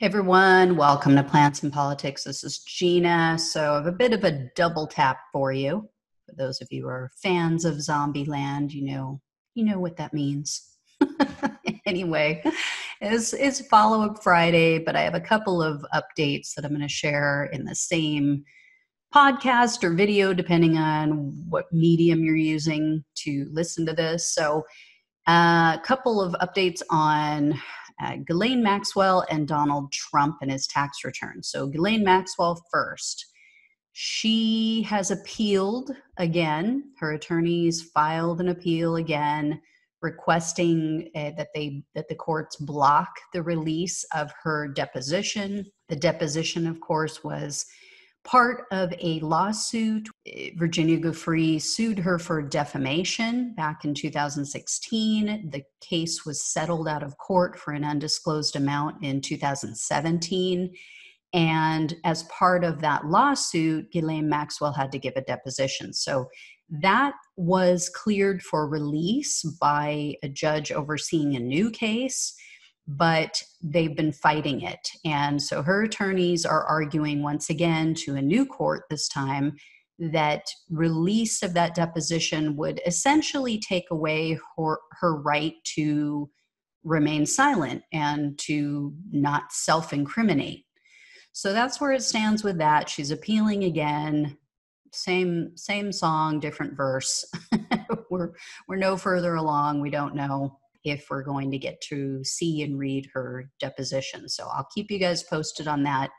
Hey everyone, welcome to Plants and Politics. This is Gina. So I have a bit of a double tap for you. For those of you who are fans of Zombieland, you know what that means. Anyway, it's follow-up Friday, but I have a couple of updates that I'm going to share in the same podcast or video, depending on what medium you're using to listen to this. So a couple of updates on Ghislaine Maxwell and Donald Trump and his tax returns. So Ghislaine Maxwell first. She has appealed again. Her attorneys filed an appeal again, requesting that the courts block the release of her deposition. The deposition, of course, was part of a lawsuit. Virginia Giuffre sued her for defamation back in 2016. The case was settled out of court for an undisclosed amount in 2017. And as part of that lawsuit, Ghislaine Maxwell had to give a deposition. So that was cleared for release by a judge overseeing a new case, but they've been fighting it. And so her attorneys are arguing once again to a new court this time that release of that deposition would essentially take away her right to remain silent and to not self-incriminate. So that's where it stands with that. She's appealing again. Same song, different verse. We're no further along. We don't know if we're going to get to see and read her deposition. So I'll keep you guys posted on that.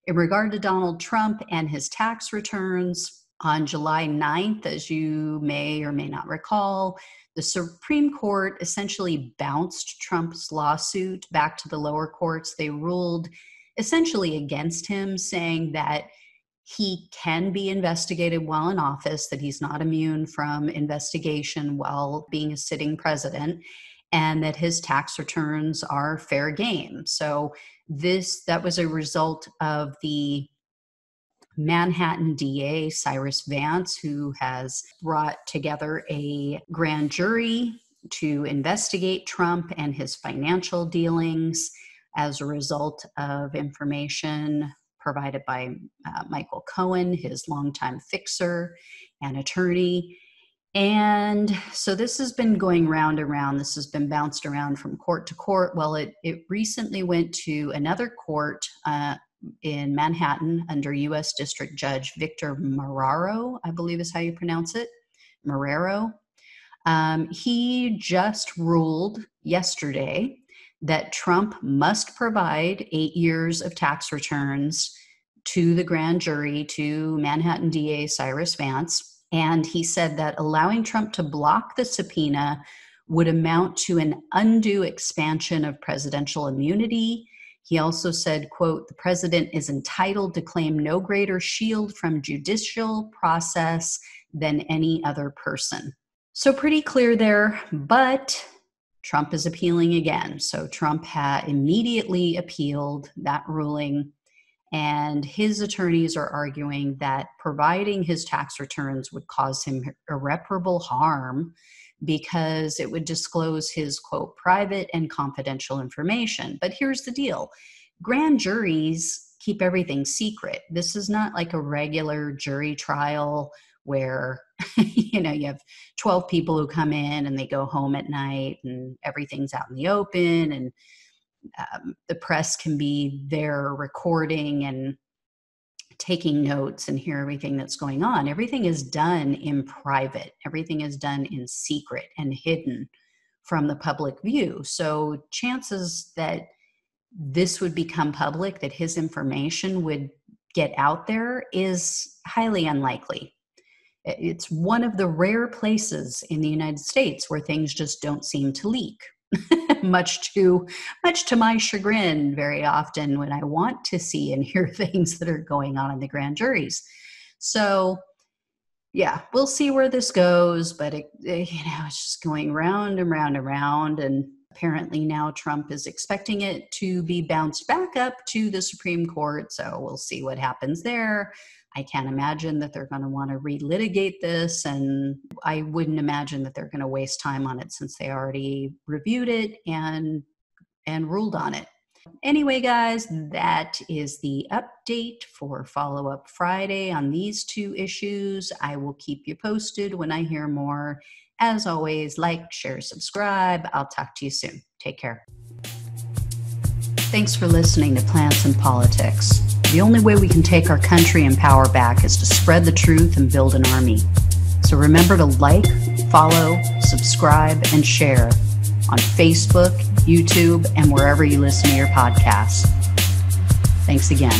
In regard to Donald Trump and his tax returns, on July 9th, as you may or may not recall, the Supreme Court essentially bounced Trump's lawsuit back to the lower courts. They ruled essentially against him, saying that he can be investigated while in office, that he's not immune from investigation while being a sitting president, and that his tax returns are fair game. So that was a result of the Manhattan DA, Cyrus Vance, who has brought together a grand jury to investigate Trump and his financial dealings as a result of information provided by Michael Cohen, his longtime fixer and attorney. And so this has been going round and round. This has been bounced around from court to court. Well, it recently went to another court in Manhattan under U.S. District Judge Victor Marrero, I believe is how you pronounce it, Marrero. He just ruled yesterday that Trump must provide 8 years of tax returns to the grand jury, to Manhattan DA Cyrus Vance. And he said that allowing Trump to block the subpoena would amount to an undue expansion of presidential immunity. He also said, quote, "The president is entitled to claim no greater shield from judicial process than any other person." So pretty clear there, but Trump is appealing again. So Trump had immediately appealed that ruling, and his attorneys are arguing that providing his tax returns would cause him irreparable harm because it would disclose his, quote, "private and confidential information." But here's the deal. Grand juries keep everything secret. This is not like a regular jury trial where, you have 12 people who come in and they go home at night and everything's out in the open, and the press can be there recording and taking notes and hear everything that's going on. Everything is done in private. Everything is done in secret and hidden from the public view. So chances that this would become public, that his information would get out there, is highly unlikely. It's one of the rare places in the United States where things just don't seem to leak. much to my chagrin, very often when I want to see and hear things that are going on in the grand juries. So yeah, we'll see where this goes, but it's just going round and round and round. And apparently now Trump is expecting it to be bounced back up to the Supreme Court. So we'll see what happens there. I can't imagine that they're going to want to relitigate this, and I wouldn't imagine that they're going to waste time on it since they already reviewed it and ruled on it. Anyway, guys, that is the update for Follow Up Friday on these two issues. I will keep you posted when I hear more. As always, like, share, subscribe. I'll talk to you soon. Take care. Thanks for listening to Plants and Politics. The only way we can take our country and power back is to spread the truth and build an army. So remember to like, follow, subscribe, and share on Facebook, YouTube, and wherever you listen to your podcasts. Thanks again.